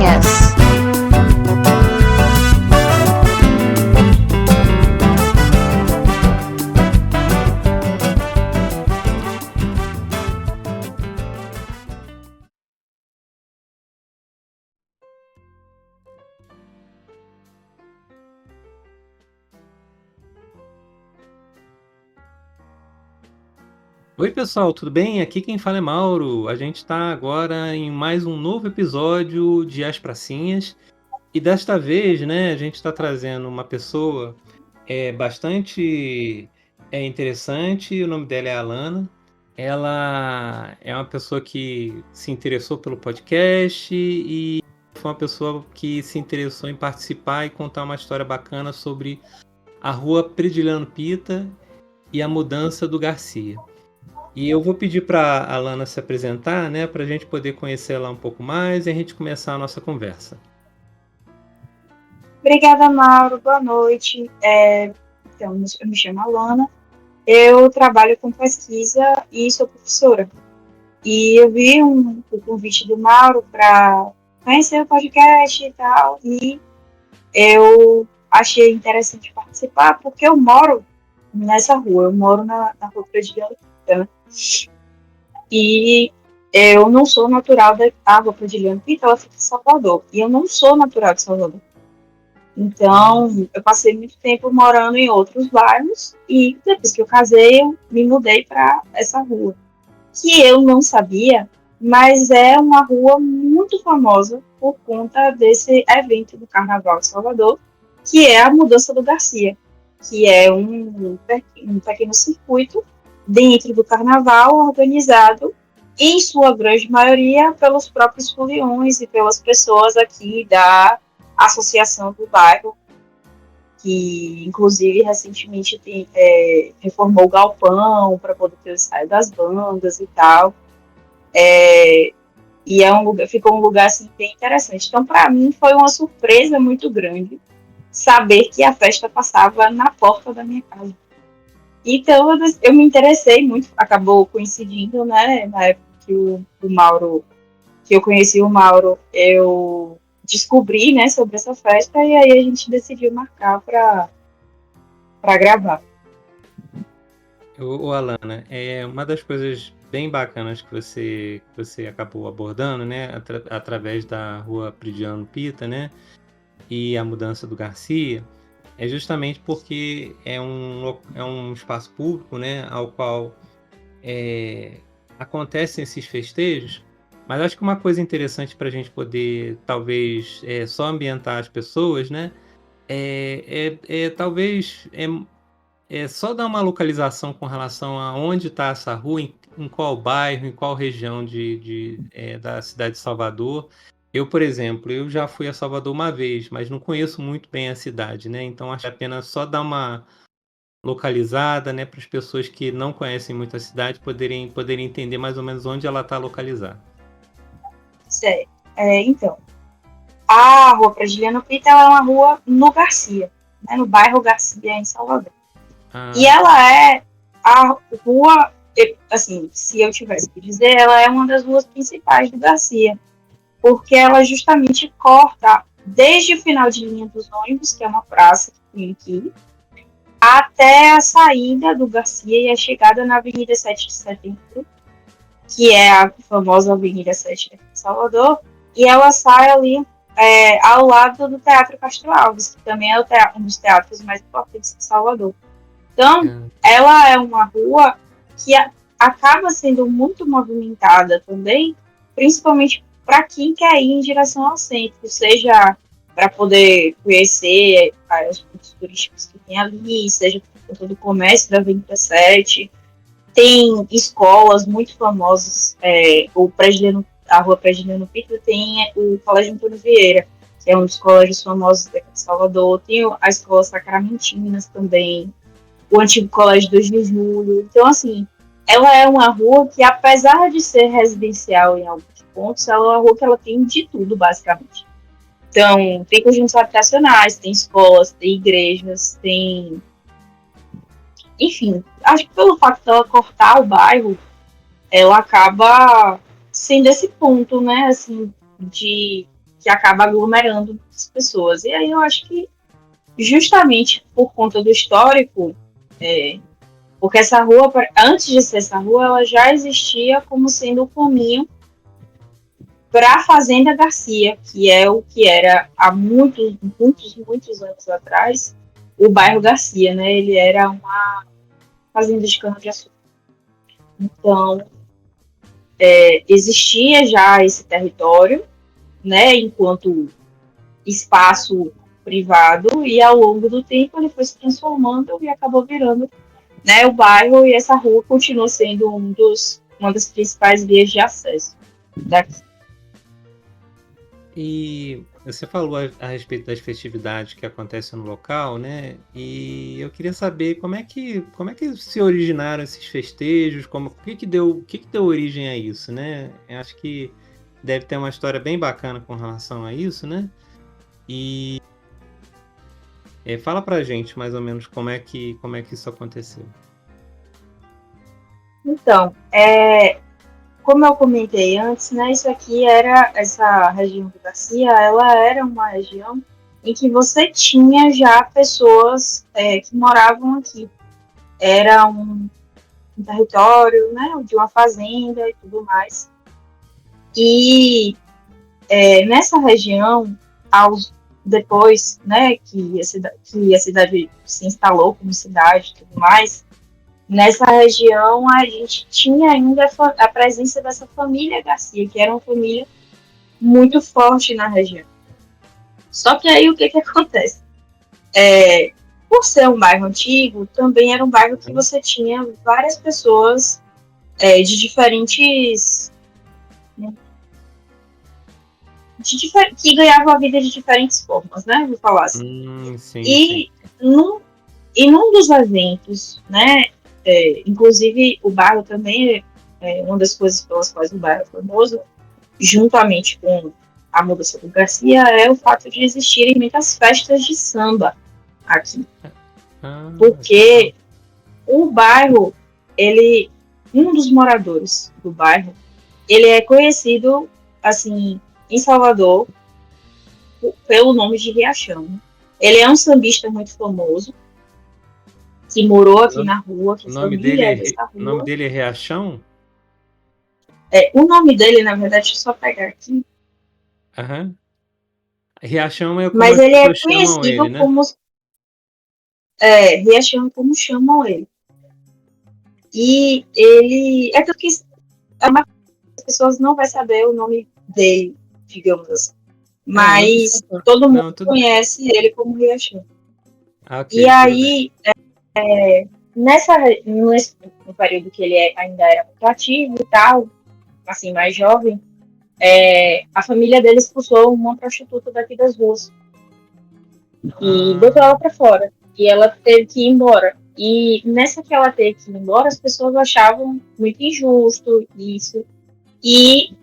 Pracinhas. Oi, pessoal, tudo bem? Aqui quem fala é Mauro. A gente está agora em mais um novo episódio de As Pracinhas. E desta vez, né, a gente está trazendo uma pessoa bastante interessante. O nome dela é Alana. Ela é uma pessoa que se interessou pelo podcast e foi uma pessoa que se interessou em participar e contar uma história bacana sobre a rua Prediliano Pita e a mudança do Garcia. E eu vou pedir para a Alana se apresentar, né, para a gente poder conhecê-la um pouco mais e a gente começar a nossa conversa. Obrigada, Mauro. Boa noite. Então, eu me chamo Alana. Eu trabalho com pesquisa e sou professora. E eu vi o convite do Mauro para conhecer o podcast e tal, e eu achei interessante participar, porque eu moro nessa rua, eu moro na rua Prediliano Pita, né? E eu não sou natural da rua Prediliano Pita, ela fica em Salvador, e eu não sou natural de Salvador. Então, eu passei muito tempo morando em outros bairros e depois que eu casei, eu me mudei para essa rua, que eu não sabia, mas é uma rua muito famosa por conta desse evento do Carnaval de Salvador, que é a Mudança do Garcia, que é um pequeno circuito dentro do Carnaval organizado, em sua grande maioria, pelos próprios foliões e pelas pessoas aqui da associação do bairro, que inclusive recentemente reformou o galpão para poder ter o ensaio das bandas e tal. E ficou um lugar assim, bem interessante. Então, para mim, foi uma surpresa muito grande saber que a festa passava na porta da minha casa. Então, eu me interessei muito, acabou coincidindo, né, na época que o Mauro, que eu conheci o Mauro, eu descobri, né, sobre essa festa e aí a gente decidiu marcar para gravar. Alana, uma das coisas bem bacanas que você acabou abordando, né, através da rua Prediliano Pita, né, e a mudança do Garcia, é justamente porque é um espaço público, né, ao qual acontecem esses festejos. Mas acho que uma coisa interessante para a gente poder, talvez, só ambientar as pessoas, né? Talvez só dar uma localização com relação a onde está essa rua, em qual bairro, em qual região da cidade de Salvador. Eu, por exemplo, eu já fui a Salvador uma vez, mas não conheço muito bem a cidade, né? Então acho que apenas só dar uma localizada, né, para as pessoas que não conhecem muito a cidade poderem entender mais ou menos onde ela está localizada. Certo. Então, a rua Prediliano Pita é uma rua no Garcia, né, no bairro Garcia, em Salvador. E ela é a rua, assim, se eu tivesse que dizer, ela é uma das ruas principais do Garcia, porque ela justamente corta desde o final de linha dos ônibus, que é uma praça que tem aqui, até a saída do Garcia e a chegada na Avenida 7 de Setembro, que é a famosa Avenida 7 de Salvador, e ela sai ali ao lado do Teatro Castro Alves, que também é um dos teatros mais importantes de Salvador. Então, ela é uma rua que acaba sendo muito movimentada também, principalmente para quem quer ir em direção ao centro, seja para poder conhecer os pontos turísticos que tem ali, seja por todo o comércio da Avenida 7. Tem escolas muito famosas, a rua Prediliano Pita tem o Colégio Antônio Vieira, que é um dos colégios famosos daqui de Salvador, tem a Escola Sacramentinas também, o antigo Colégio 2 de Julho. Então, assim, ela é uma rua que, apesar de ser residencial em alguns pontos, ela é uma rua que ela tem de tudo, basicamente. Então, tem conjuntos habitacionais, tem escolas, tem igrejas, tem... Enfim, acho que pelo fato dela cortar o bairro, ela acaba sendo esse ponto, né, assim, de que acaba aglomerando muitas pessoas. E aí eu acho que justamente por conta do histórico, porque essa rua, antes de ser essa rua, ela já existia como sendo o caminho para a Fazenda Garcia, que é o que era há muitos anos atrás o bairro Garcia, né? Ele era uma fazenda de cana-de-açúcar. Então, existia já esse território, né, enquanto espaço privado, e ao longo do tempo ele foi se transformando e acabou virando, né, o bairro, e essa rua continua sendo uma das principais vias de acesso daqui. E você falou a respeito das festividades que acontecem no local, né? E eu queria saber como é que se originaram esses festejos, o que deu origem a isso, né? Eu acho que deve ter uma história bem bacana com relação a isso, né? E fala pra gente mais ou menos como é que isso aconteceu. Então, como eu comentei antes, né, essa região do Garcia, ela era uma região em que você tinha já pessoas que moravam aqui. Era um território, né, de uma fazenda e tudo mais. E nessa região, depois, né, que a cidade se instalou como cidade e tudo mais, nessa região a gente tinha ainda a presença dessa família Garcia, que era uma família muito forte na região. Só que aí o que acontece? Por ser um bairro antigo, também era um bairro que você tinha várias pessoas de diferentes. Que ganhavam a vida de diferentes formas, né? Vou falar assim. Sim. Num dos eventos, né? Inclusive, o bairro também uma das coisas pelas quais o bairro é famoso, juntamente com a mudança do Garcia, é o fato de existirem muitas festas de samba aqui. Porque o bairro, um dos moradores do bairro, ele é conhecido, assim, em Salvador, pelo nome de Riachão. Ele é um sambista muito famoso, que morou aqui na rua, que o nome dele é dessa rua. O nome dele é Riachão? O nome dele, na verdade, deixa eu só pegar aqui. Aham. Riachão é como Mas as ele é pessoas chamam conhecido ele, né? como... Riachão, como chamam ele. E ele... É porque as pessoas não vão saber o nome dele, digamos assim. Mas todo mundo conhece ele como Riachão. Okay, e aí, no período que ele ainda era muito ativo e tal, assim, mais jovem, a família dele expulsou uma prostituta daqui das ruas. E botou ela pra fora. E ela teve que ir embora. E nessa que ela teve que ir embora, as pessoas achavam muito injusto isso. E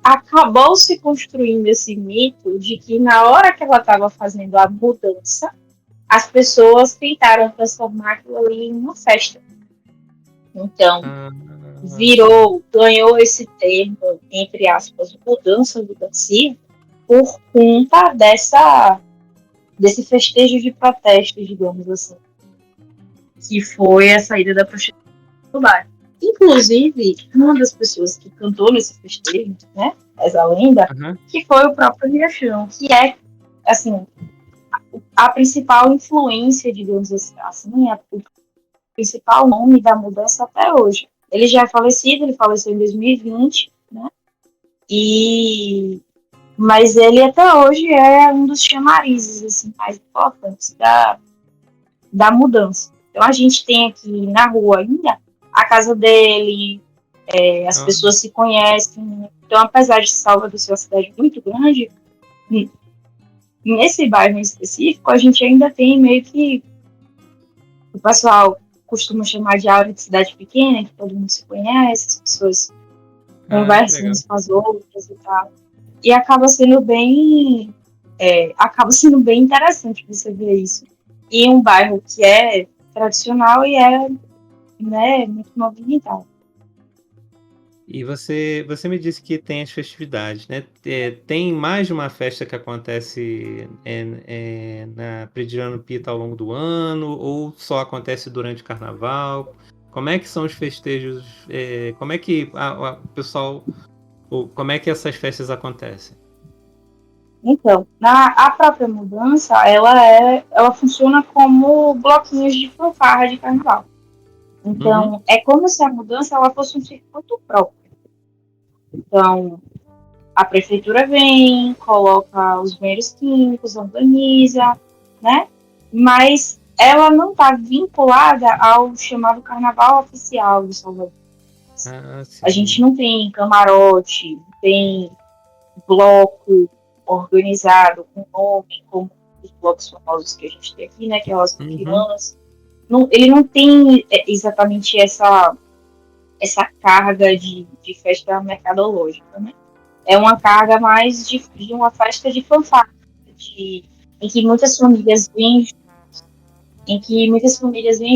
acabou se construindo esse mito de que na hora que ela estava fazendo a mudança, as pessoas tentaram transformar aquilo ali em uma festa. Então, ganhou esse termo, entre aspas, mudança do Garcia, por conta desse festejo de protesto, digamos assim, que foi a saída da prostituição do bairro. Inclusive, uma das pessoas que cantou nesse festejo, né, essa lenda, que foi o próprio Riachão, que é, assim, a principal influência, digamos assim, o principal nome da mudança até hoje. Ele já é falecido, ele faleceu em 2020, né? Mas ele até hoje é um dos chamarizes assim, mais importantes da mudança. Então a gente tem aqui na rua ainda a casa dele, as pessoas se conhecem. Então, apesar de Salvador ser uma cidade muito grande, nesse bairro em específico, a gente ainda tem meio que o pessoal costuma chamar de aura de cidade pequena, que todo mundo se conhece, as pessoas conversam umas com as outras e tal. E acaba sendo bem interessante você ver isso em um bairro que é tradicional e é, né, muito movimentado. E você me disse que tem as festividades, né? Tem mais de uma festa que acontece na Predileano Pita ao longo do ano, ou só acontece durante o carnaval? Como é que são os festejos? Como é que o pessoal, como é que essas festas acontecem? Então, a própria mudança, ela funciona como bloquinhos de fanfarra de carnaval. Então, é como se a mudança ela fosse um circuito próprio. Então, a prefeitura vem, coloca os banheiros químicos, organiza, né? Mas ela não está vinculada ao chamado Carnaval Oficial de Salvador. A gente não tem camarote, tem bloco organizado com nome, como os blocos famosos que a gente tem aqui, né? Que é as Piranas. Ele não tem exatamente essa carga de festa mercadológica, né? É uma carga mais de uma festa de fanfarra, em que muitas famílias vêm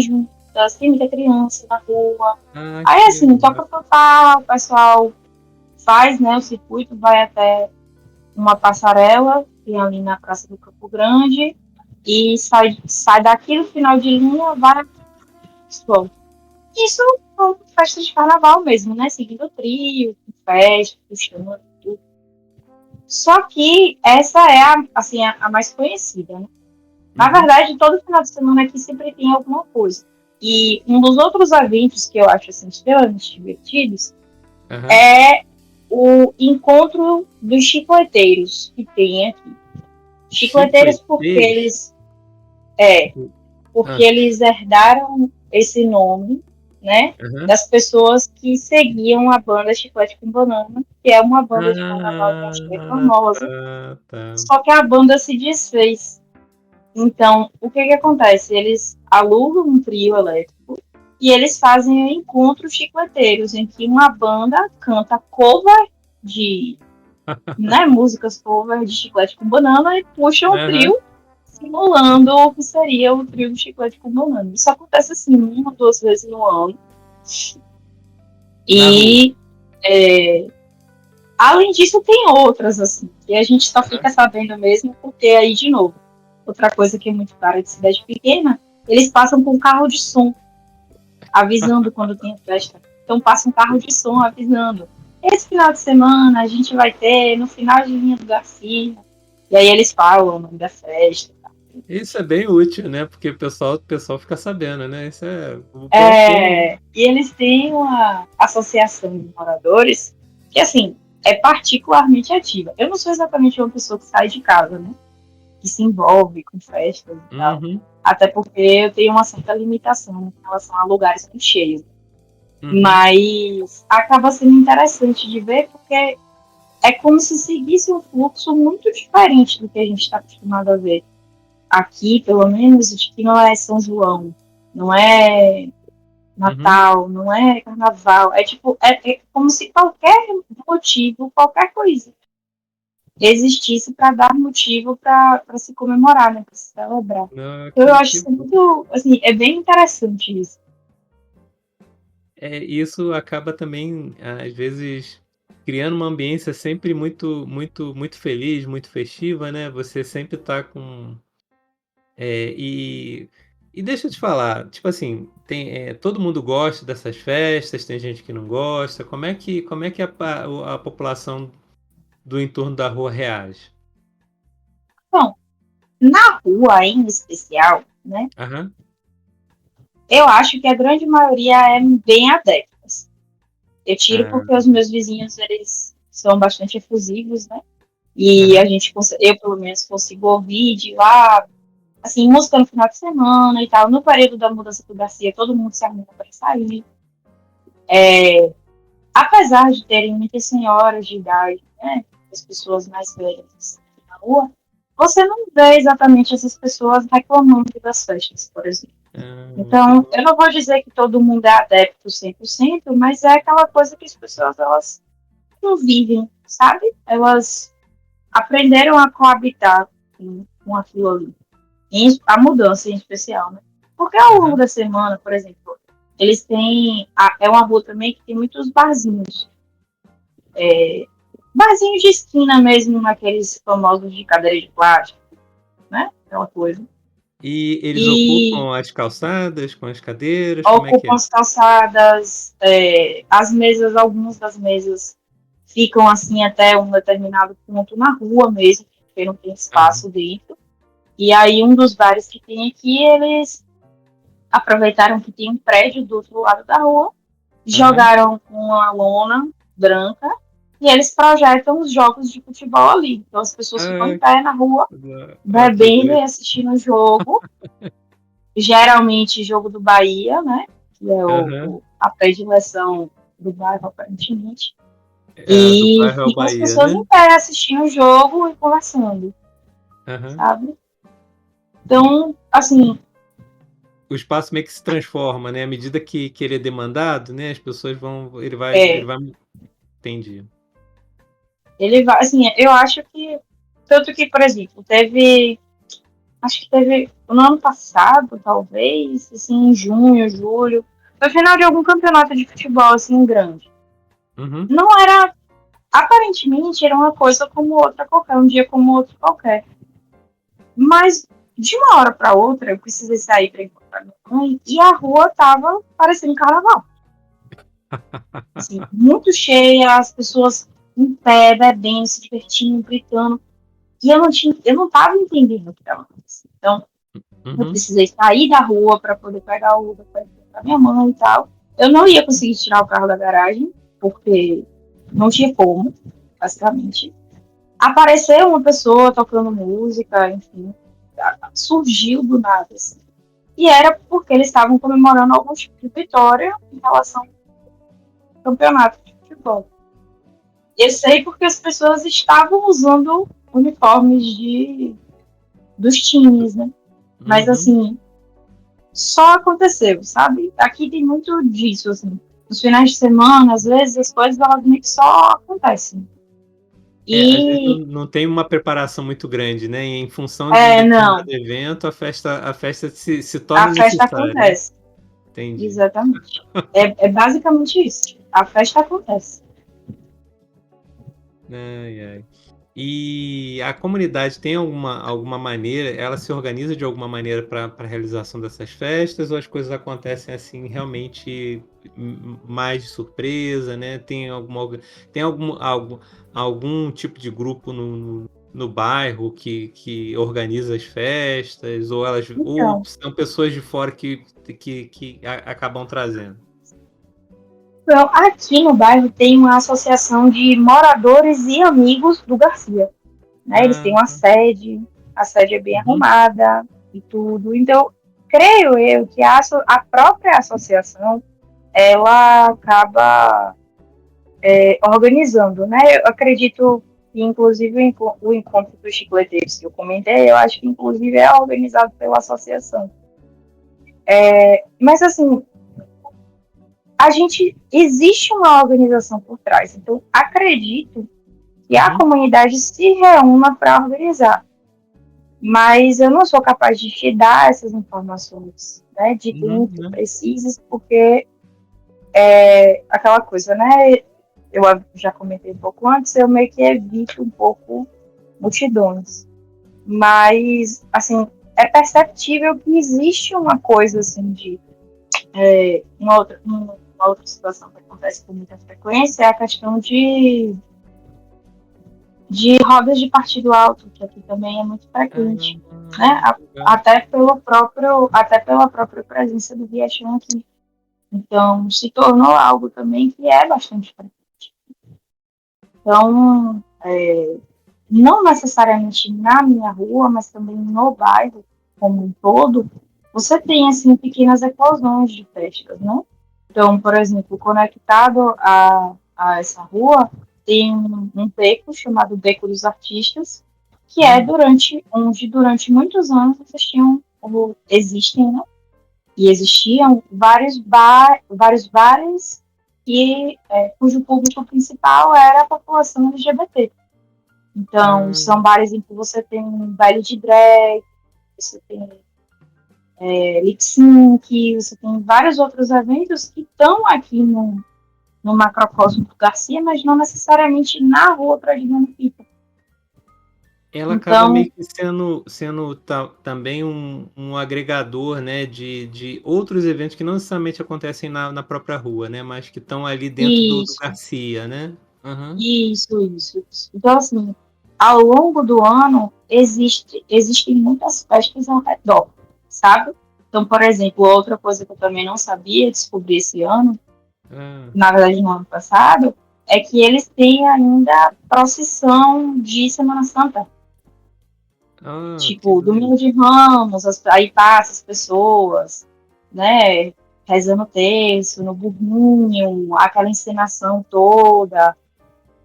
juntas, tem muita criança na rua. Aí, assim, toca fanfarra, o pessoal faz, né, o circuito, vai até uma passarela, tem ali na Praça do Campo Grande, e sai daqui no final de linha, vai bom, isso é uma festa de carnaval mesmo, né? Seguindo o trio, festa, puxando tudo. Só que essa é a mais conhecida, né? Na verdade, todo final de semana aqui sempre tem alguma coisa. E um dos outros eventos que eu acho assim, extremamente divertidos é o encontro dos chicleteiros que tem aqui. Chicleteiros porque eles herdaram esse nome, né? Das pessoas que seguiam a banda Chiclete com Banana, que é uma banda de carnaval que acho que é famosa. Só que a banda se desfez. Então, o que acontece? Eles alugam um trio elétrico e eles fazem encontros chicleteiros, em que uma banda canta cover de músicas cover de Chiclete com Banana e puxa o trio simulando o que seria o trio de Chiclete com Banana. Isso acontece assim, 1 ou 2 vezes no ano. E além disso, tem outras, assim, que a gente só fica sabendo mesmo porque aí, de novo, outra coisa que é muito clara de cidade pequena, eles passam com carro de som, avisando quando tem festa. Então passa um carro de som avisando. Esse final de semana a gente vai ter no final de linha do Garcia. E aí eles falam o nome da festa. Isso é bem útil, né? Porque o pessoal fica sabendo, né? Isso e eles têm uma associação de moradores que, assim, é particularmente ativa. Eu não sou exatamente uma pessoa que sai de casa, né? Que se envolve com festas e tal. Até porque eu tenho uma certa limitação em relação a lugares muito cheios. Mas acaba sendo interessante de ver porque é como se seguisse um fluxo muito diferente do que a gente está acostumado a ver. Aqui, pelo menos, de que não é São João, não é Natal, não é Carnaval. É tipo, é como se qualquer motivo, qualquer coisa existisse para dar motivo para se comemorar, né, para se celebrar. Eu acho isso muito, assim, é bem interessante isso. Isso acaba também, às vezes, criando uma ambiência sempre muito, muito, muito feliz, muito festiva, né? Você sempre tá com e deixa eu te falar, tipo assim, todo mundo gosta dessas festas, tem gente que não gosta. Como é que a população do entorno da rua reage? Bom, na rua em especial, né? Eu acho que a grande maioria é bem adeptas. Eu tiro porque os meus vizinhos, eles são bastante efusivos, né? E eu pelo menos consigo ouvir de lá, assim, música no final de semana e tal. No período da mudança do Garcia, todo mundo se arruma para sair. Apesar de terem muitas senhoras de idade, né? As pessoas mais velhas na rua, você não vê exatamente essas pessoas reclamando das festas, por exemplo. Então, eu não vou dizer que todo mundo é adepto 100%, mas é aquela coisa que as pessoas, elas convivem, sabe? Elas aprenderam a coabitar com aquilo ali. A mudança em especial, né? Porque ao longo da semana, por exemplo, eles têm... É uma rua também que tem muitos barzinhos. barzinhos de esquina mesmo, naqueles famosos de cadeira de plástico, né? Aquela coisa. E eles ocupam as calçadas com as cadeiras? Como é que Ocupam é? as calçadas, as mesas, algumas das mesas ficam assim até um determinado ponto na rua mesmo, porque não tem espaço dentro. E aí um dos bares que tem aqui, eles aproveitaram que tem um prédio do outro lado da rua, jogaram uma lona branca e eles projetam os jogos de futebol ali. Então as pessoas ficam em pé na rua, Que bebendo doido. e assistindo o jogo. Geralmente jogo do Bahia, né? Que é a predileção do bairro, aparentemente. Do E bairro é o ficam as Bahia, pessoas né? em pé assistindo o jogo e conversando, sabe? Então, assim, O espaço meio que se transforma, né? À medida que ele é demandado, né? As pessoas vão. Ele é, vai. Entendi. ele vai, assim, eu acho que, tanto que, por exemplo, acho que teve no ano passado, talvez, assim, em junho, julho, no final de algum campeonato de futebol, assim, grande. Não era, aparentemente, era uma coisa como outra qualquer, um dia como outro qualquer. Mas, de uma hora para outra, eu precisei sair para encontrar minha mãe e a rua tava parecendo carnaval. Assim, muito cheia, as pessoas em pé, bebendo, se divertindo, gritando. E eu não tava entendendo o que estava acontecendo. Então, eu precisei sair da rua para poder pegar o Uber para encontrar minha mãe e tal. Eu não ia conseguir tirar o carro da garagem, porque não tinha como, basicamente. Apareceu uma pessoa tocando música, enfim, surgiu do nada, assim. E era porque eles estavam comemorando algum tipo de vitória em relação ao campeonato de futebol. Eu sei porque as pessoas estavam usando uniformes dos times, né? Mas, assim, só aconteceu, sabe? Aqui tem muito disso, assim. Nos finais de semana, às vezes, as coisas, elas meio que só acontecem. Às vezes E, não tem uma preparação muito grande, né? E em função de um não, determinado evento, a festa se torna a festa necessária. acontece. Entendi. Exatamente. É basicamente isso. A festa acontece. Ai, ai. E a comunidade tem alguma maneira, ela se organiza de alguma maneira para a realização dessas festas, ou as coisas acontecem assim realmente mais de surpresa, né? Tem algum tipo de grupo no bairro que organiza as festas, ou Então, são pessoas de fora que acabam trazendo? então, aqui no bairro tem uma associação de moradores e amigos do Garcia. Né? Eles têm Ah, uma sede, a sede é bem uhum, arrumada e tudo. Então, creio eu que a própria associação ela acaba organizando, né? Eu acredito que, inclusive, o encontro dos chicleteiros que eu comentei, eu acho que, inclusive, é organizado pela associação. Mas, assim, existe uma organização por trás. Então, acredito que a comunidade se reúna para organizar. Mas eu não sou capaz de te dar essas informações, né, de dentro, né? precisas, porque aquela coisa, né, eu já comentei um pouco antes, eu meio que evito um pouco multidões. Mas, assim, é perceptível que existe uma coisa, assim, de uma outra situação que acontece com muita frequência é a questão de rodas de partido alto, que aqui também é muito frequente, né? Legal. Até pela própria presença do Vietnã aqui. Então, se tornou algo também que é bastante frequente. Então, não necessariamente na minha rua, mas também no bairro como um todo, você tem, assim, pequenas eclosões de festas, né? Então, por exemplo, conectado a essa rua, tem um beco chamado Beco dos Artistas, que é onde durante muitos anos existem, né? E existiam vários bares cujo público principal era a população LGBT. Então, são bares em que você tem baile de drag, você tem lip sync, você tem vários outros eventos que estão aqui no macrocosmo do Garcia, mas não necessariamente na rua Pradigliano Pita. Ela acaba meio que sendo também um agregador, né, de outros eventos que não necessariamente acontecem na própria rua, né, mas que estão ali dentro do Isso, Garcia, né? Uhum. isso. Então, assim, ao longo do ano, existem muitas festas ao redor, sabe? Então, por exemplo, outra coisa que eu também não sabia, descobri esse ano, na verdade no ano passado, é que eles têm ainda procissão de Semana Santa. Que Tipo, doido. Domingo de Ramos, aí passa as pessoas, né, rezando o terço, no burrinho, aquela encenação toda.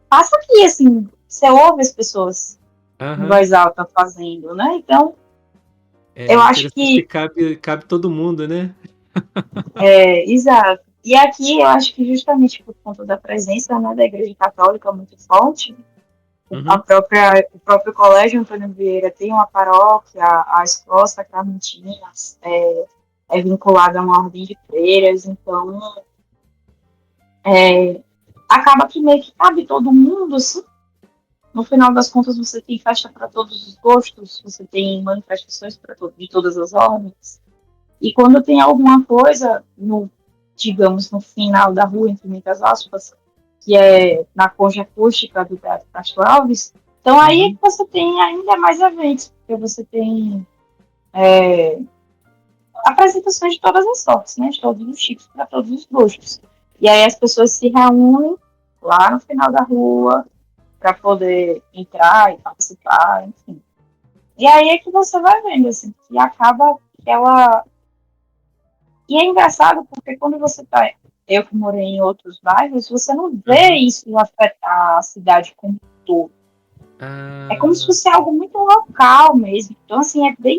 Passa aqui, assim, você ouve as pessoas em voz alta fazendo, né? Então, eu acho Interessante que que cabe todo mundo, né? exato. E aqui eu acho que justamente por conta da presença, né, da Igreja Católica muito forte, Uhum. o próprio Colégio Antônio Vieira tem uma paróquia, a Escola Sacramentina é vinculada a uma ordem de freiras, então acaba que meio que cabe todo mundo, assim. No final das contas, você tem festa para todos os gostos, você tem manifestações de todas as ordens. E quando tem alguma coisa, digamos, no final da rua, entre muitas aspas, que é na concha acústica do Teatro Castro Alves, então aí é que você tem ainda mais eventos, porque você tem apresentações de todas as sortes, né? De todos os tipos, para todos os gostos. E aí as pessoas se reúnem lá no final da rua para poder entrar e participar, enfim. E aí é que você vai vendo, assim, que acaba aquela. E é engraçado porque quando você tá. Eu que morei em outros bairros, você não vê isso afetar a cidade como um todo. É como se fosse algo muito local mesmo. Então, assim, é bem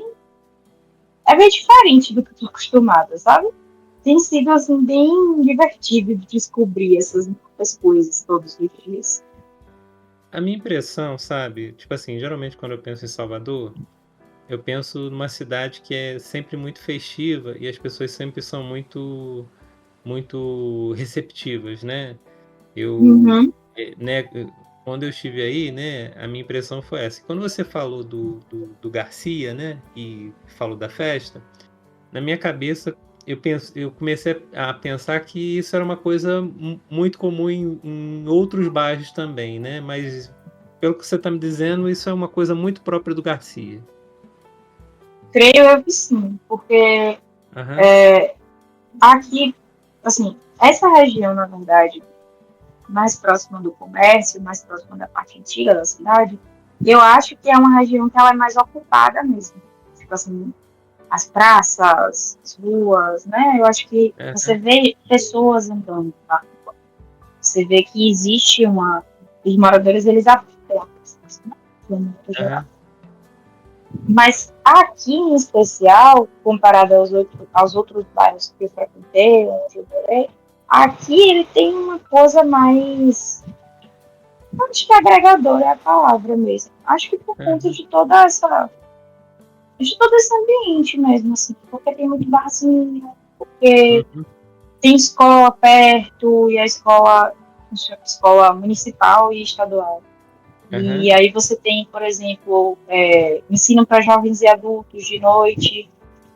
diferente do que eu tô acostumada, sabe? Tem sido, assim, bem divertido de descobrir essas muitas coisas todos os dias. A minha impressão, sabe, tipo assim, geralmente quando eu penso em Salvador, eu penso numa cidade que é sempre muito festiva e as pessoas sempre são muito receptivas, né? Eu, Uhum. né, quando eu estive aí, né, a minha impressão foi essa. Quando você falou do Garcia, né, e falou da festa, na minha cabeça eu comecei a pensar que isso era uma coisa muito comum em outros bairros também, né? Mas pelo que você está me dizendo, isso é uma coisa muito própria do Garcia. Creio eu que sim, porque Aham. aqui, assim, essa região, na verdade, mais próxima do comércio, mais próxima da parte antiga da cidade, eu acho que é uma região que ela é mais ocupada mesmo. Tipo assim, as praças, as ruas, né? Eu acho que você Aham. vê pessoas andando lá. Você vê que existe uma. Os moradores, eles apoiam, né? De uma maneira geral. Aham. Mas aqui em especial, comparado aos outros bairros que eu frequentei, onde eu morei, aqui ele tem uma coisa mais. Acho que agregador é a palavra mesmo. Acho que por conta Aham. de toda essa. De todo esse ambiente mesmo, assim. Porque tem muito barzinho, porque Uhum. tem escola perto, e a escola municipal e estadual. Aham. E aí você tem, por exemplo, ensino para jovens e adultos de noite.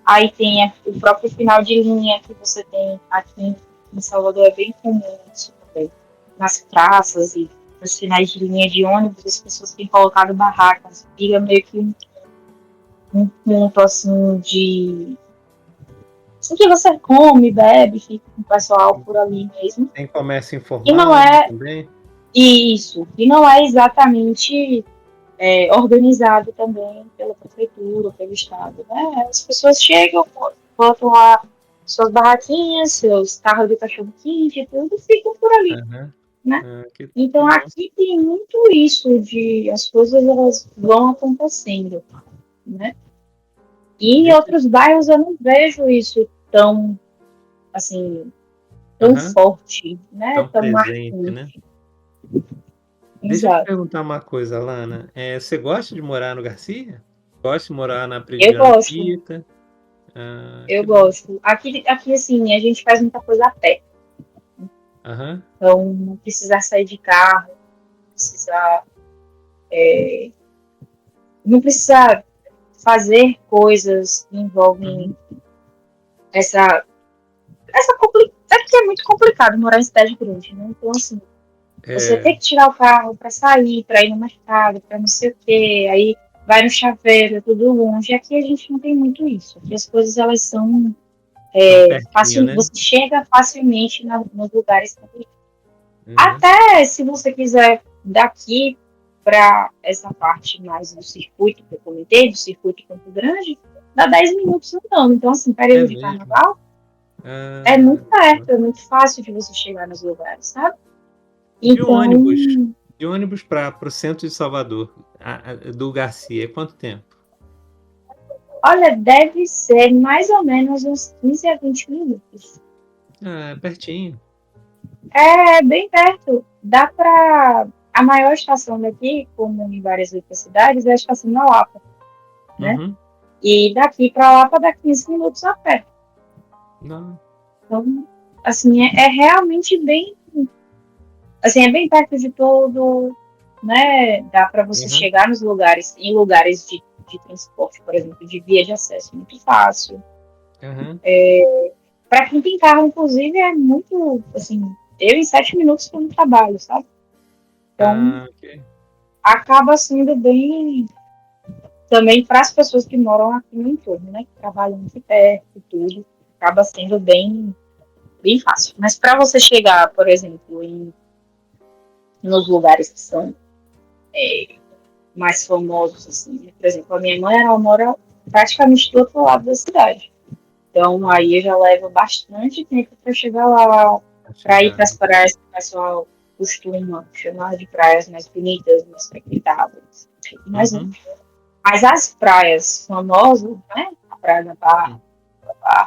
Aí tem o próprio final de linha que você tem aqui em Salvador, é bem comum isso também. Nas praças e nos finais de linha de ônibus, as pessoas têm colocado barracas. Vira meio que um ponto assim de. Assim que você come, bebe, fica com o pessoal por ali mesmo. Tem comércio E não informal, né, é também? isso, e não é exatamente organizado também pela prefeitura, pelo estado, né? As pessoas chegam, botam lá suas barraquinhas, seus carros de cachorro-quente e tudo, e ficam por ali, Aham. né? Ah, que Então bom. aqui tem muito isso de as coisas elas vão acontecendo, né? E em Deixa, outros bairros eu não vejo isso tão assim tão aham, forte, né? tão Tão presente, né? marcante. Deixa eu te Exato. perguntar uma coisa, Lana. Você gosta de morar no Garcia? Gosta de morar na Eu Prediano gosto, Pita? Ah, eu que bom. gosto. Aqui assim, a gente faz muita coisa a pé. Aham. Então, não precisar sair de carro, precisar, não precisar fazer coisas que envolvem Uhum. essa, é que é muito complicado morar em cidade grande, né? Então, assim, você É, tem que tirar o carro para sair, para ir no mercado, para não sei o quê, aí vai no chaveiro, é tudo longe. Aqui a gente não tem muito isso. Aqui as coisas, elas são tão pertinho, fácil, né? você chega facilmente nos lugares também. Uhum. Até se você quiser daqui para essa parte mais do circuito que eu comentei, do circuito Campo Grande, dá 10 minutos andando. Então, assim, É período de mesmo. carnaval, é Ah, muito perto, é muito fácil de você chegar nos lugares, sabe? de ônibus, Então, de ônibus para o centro de Salvador, do Garcia, é quanto tempo? olha, deve ser mais ou menos uns 15 a 20 minutos. Ah, é pertinho. É bem perto. Dá para. A maior estação daqui, como em várias outras cidades, é a estação da Lapa, né? Uhum. E daqui para Lapa dá 15 minutos a pé. Não. Então, assim, é realmente bem. Assim, é bem perto de todo, né? Dá para você Uhum. chegar nos lugares, em lugares de transporte, por exemplo, de via de acesso, muito fácil. Uhum. Para quem tem carro, inclusive, é muito, assim, eu em 7 minutos estou no trabalho, sabe? Então, Ah, ok. acaba sendo bem também para as pessoas que moram aqui no entorno, né? Que trabalham aqui perto e tudo, acaba sendo bem fácil. Mas para você chegar, por exemplo, nos lugares que são mais famosos, assim, né? Por exemplo, a minha mãe, ela mora praticamente do outro lado da cidade. Então, aí eu já levo bastante tempo para chegar lá, Pra para ir chegar, para né? as praias que o pessoal costuma chamar de praias mais bonitas, mais frequentáveis. Mas, né? Uhum. Mas as praias famosas, né? A Praia da Barra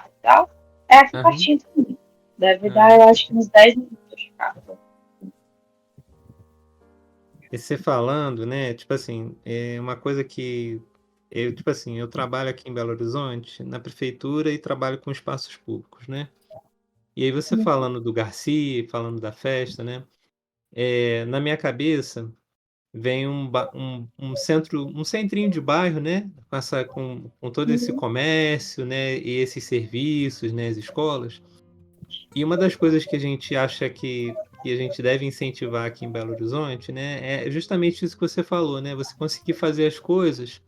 e tal, é aqui Uhum. pertinho também. Deve Ah, dar, eu acho que entendi. uns 10 minutos de carro. E você falando, né? Tipo assim, é uma coisa que eu, tipo assim, eu trabalho aqui em Belo Horizonte, na prefeitura e trabalho com espaços públicos, né? E aí você falando do Garcia, falando da festa, né? Na minha cabeça vem um centro, um centrinho de bairro, né? Com todo esse Uhum. comércio, né? E esses serviços, né? As escolas. E uma das coisas que a gente acha que a gente deve incentivar aqui em Belo Horizonte, né? É justamente isso que você falou, né? Você conseguir fazer as coisas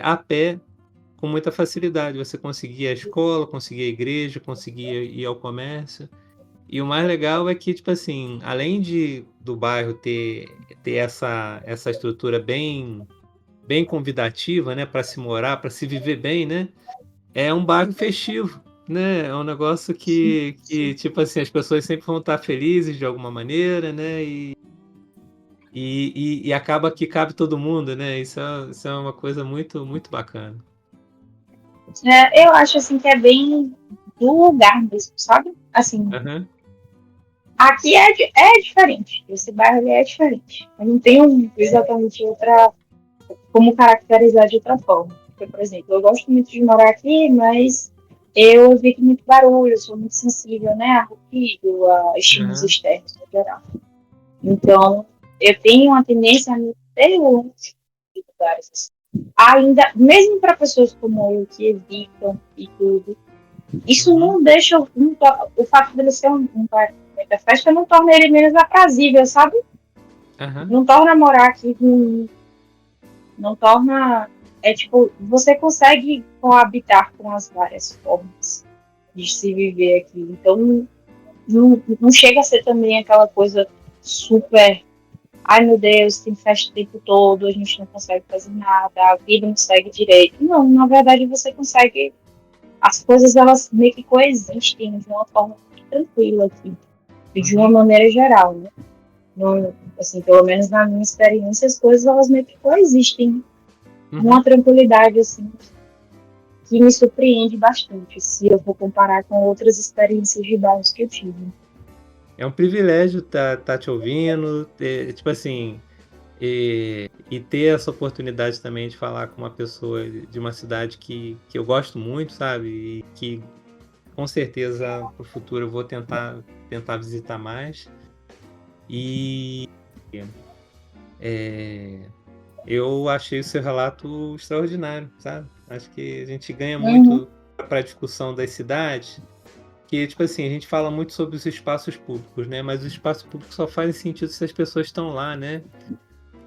a pé com muita facilidade. Você conseguir a escola, conseguir a igreja, conseguir ir ao comércio. E o mais legal é que, tipo assim, além do bairro ter essa estrutura bem convidativa, né, para se morar, para se viver bem, né, é um bairro festivo, né, é um negócio Sim, que, sim. tipo assim, as pessoas sempre vão estar felizes de alguma maneira, né, e acaba que cabe todo mundo, né, isso é uma coisa muito, muito bacana. Eu acho assim que é bem do lugar mesmo, sabe? Assim, Aham, aqui é diferente. Esse bairro ali é diferente. Eu não tenho exatamente outra como caracterizar de outra forma. Porque, por exemplo, eu gosto muito de morar aqui, mas eu evito muito barulho, eu sou muito sensível, né, a ruído, a estímulos aham, externos no geral. Então, eu tenho uma tendência a me ter longe de lugares assim. Ainda, mesmo para pessoas como eu que evitam e tudo, isso uhum, não deixa o fato dele ser um bairro da festa não torna ele menos aprazível, sabe? aham, Não torna morar aqui ruim, não torna. É tipo, você consegue coabitar com as várias formas de se viver aqui. Então, não chega a ser também aquela coisa super. Ai meu Deus, tem festa o tempo todo, a gente não consegue fazer nada, a vida não segue direito. Não, na verdade você consegue. As coisas elas meio que coexistem de uma forma muito tranquila aqui, e de uma uhum, maneira geral, né? Não, assim, pelo menos na minha experiência, as coisas elas meio que coexistem uma uhum. tranquilidade assim que me surpreende bastante se eu for comparar com outras experiências de bairros que eu tive. É um privilégio tá te ouvindo, tipo assim, e ter essa oportunidade também de falar com uma pessoa de uma cidade que eu gosto muito, sabe? E que com certeza pro futuro eu vou tentar visitar mais. E eu achei o seu relato extraordinário, sabe? Acho que a gente ganha Uhum. muito para a discussão das cidades, que, tipo assim, a gente fala muito sobre os espaços públicos, né? Mas os espaços públicos só fazem sentido se as pessoas estão lá, né?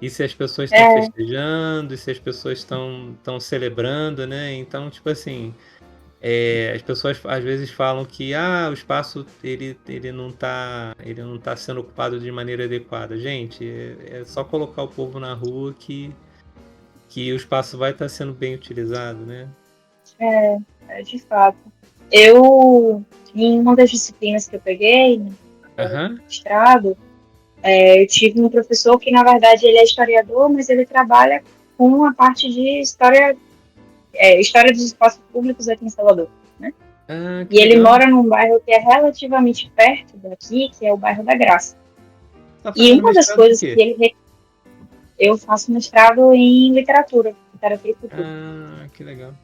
E se as pessoas estão É, festejando, e se as pessoas estão celebrando, né? Então, tipo assim, as pessoas às vezes falam que o espaço ele não tá sendo ocupado de maneira adequada. Gente, é só colocar o povo na rua que o espaço vai estar sendo bem utilizado, né? de fato. Eu, em uma das disciplinas que eu peguei, né, Aham. mestrado, eu tive um professor que, na verdade, ele é historiador, mas ele trabalha com a parte de história dos espaços públicos aqui em Salvador, né? Ah, que E ele legal. mora num bairro que é relativamente perto daqui, que é o bairro da Graça. Tá E fazendo uma das mestrado em coisas que quê? eu faço mestrado em literatura e cultura. Ah, que legal.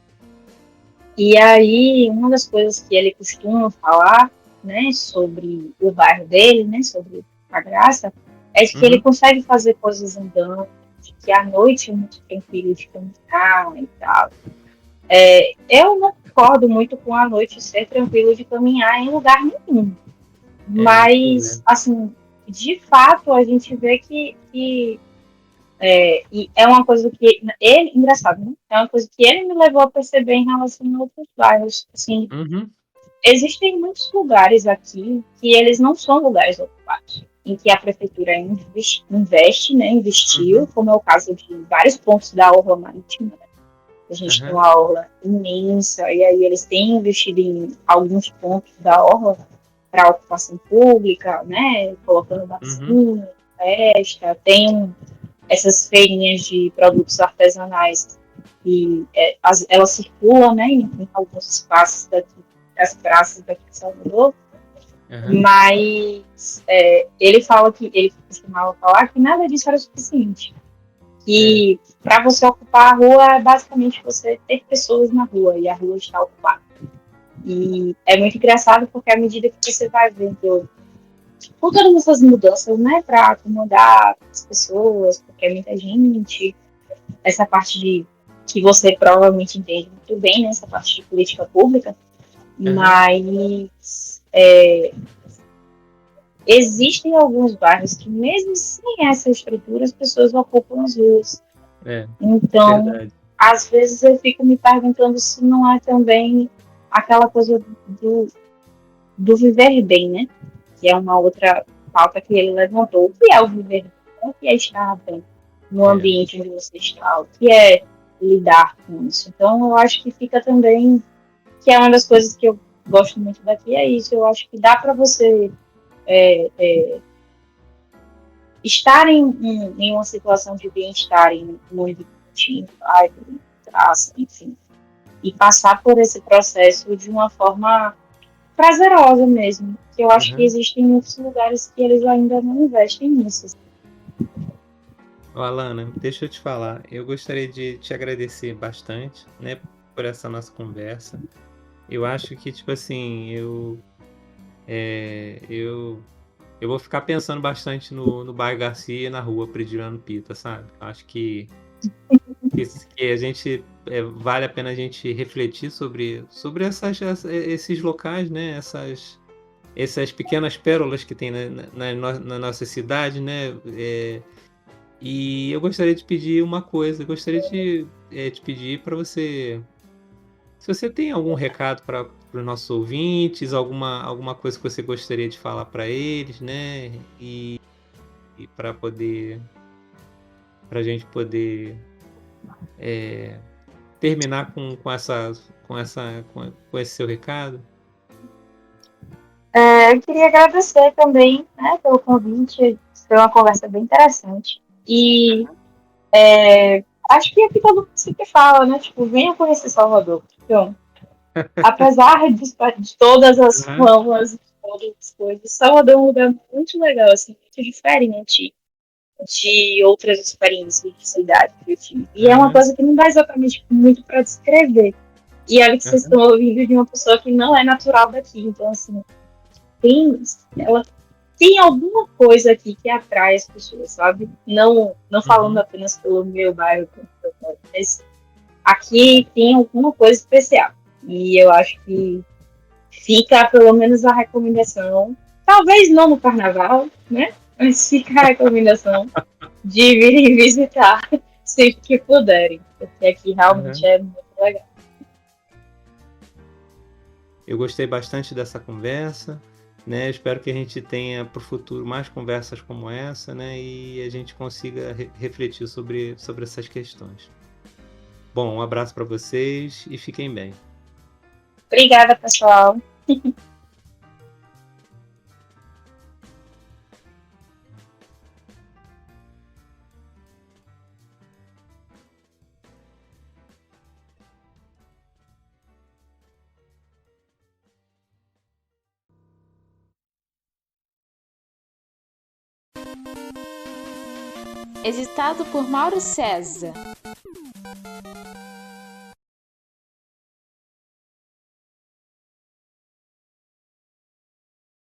E aí, uma das coisas que ele costuma falar, né, sobre o bairro dele, né, sobre a Graça, é de que ele Uhum. consegue fazer coisas andando, de que à noite é muito tranquilo de caminhar e tal. Eu não concordo muito com a noite ser tranquilo de caminhar em lugar nenhum. Pois é. Mas, assim, de fato, a gente vê e é uma coisa que ele, engraçado, né? É uma coisa que ele me levou a perceber em relação a outros bairros. Assim, Uhum. existem muitos lugares aqui que eles não são lugares ocupados, em que a prefeitura investe, né, investiu, Uhum. como é o caso de vários pontos da orla marítima. A gente tem Aham. uma orla imensa, e aí eles têm investido em alguns pontos da orla para ocupação pública, né, colocando Uhum. barzinho, festa, tem essas feirinhas de produtos artesanais e ela circula, né, em alguns espaços das praças daqui de Salvador, Aham. mas ele costumava falar que nada disso era suficiente, É. que para você ocupar a rua é basicamente você ter pessoas na rua e a rua está ocupada. E é muito engraçado porque à medida que você vai vendo com todas essas mudanças, né, para acomodar as pessoas, porque é muita gente, essa parte de que você provavelmente entende muito bem, né, essa parte de política pública, Aham. mas existem alguns bairros que mesmo sem essa estrutura as pessoas ocupam as ruas. É, Então, verdade. às vezes eu fico me perguntando se não é também aquela coisa do viver bem, né? Que é uma outra pauta que ele levantou. O que é o viver bem? O que é estar bem no É. ambiente onde você está? O que é lidar com isso? Então, eu acho que fica também, que é uma das coisas que eu gosto muito daqui, é isso. Eu acho que dá para você estar em uma situação de bem-estar em um ambiente, em bairro, em praça, enfim, e passar por esse processo de uma forma prazerosa mesmo. Que eu acho que Aham. existem muitos lugares que eles ainda não investem nisso. Ô, Alana, deixa eu te falar. Eu gostaria de te agradecer bastante, né, por essa nossa conversa. Eu acho que, tipo assim, eu vou ficar pensando bastante no bairro Garcia e na rua Predileano Pita, sabe? Acho que a gente vale a pena a gente refletir sobre esses locais, né? Essas pequenas pérolas que tem na nossa cidade, né? E eu gostaria de pedir uma coisa, eu gostaria de te pedir para você, se você tem algum recado para os nossos ouvintes, alguma coisa que você gostaria de falar para eles, né? E para a gente poder terminar com esse seu recado. Eu queria agradecer também, né, pelo convite. Foi uma conversa bem interessante. E acho que aqui todo mundo sempre fala, né? Tipo, venha conhecer Salvador. Então, apesar de todas as Aham, famas e todas as coisas, Salvador é um lugar muito legal, assim, muito diferente de outras experiências de cidade que eu tive. E é uma aham, coisa que não dá exatamente muito para descrever, E olha que vocês estão ouvindo de uma pessoa que não é natural daqui. Então, assim, ela tem alguma coisa aqui que atrai as pessoas, sabe? Não falando apenas pelo meu bairro, mas aqui tem alguma coisa especial. E eu acho que fica pelo menos a recomendação, talvez não no carnaval, né? Mas fica a recomendação de virem visitar sempre que puderem, porque aqui realmente é muito legal. Eu gostei bastante dessa conversa, né? Espero que a gente tenha para o futuro mais conversas como essa, né? E a gente consiga refletir sobre essas questões. Bom, um abraço para vocês e fiquem bem. Obrigada, pessoal. Editado por Mauro César.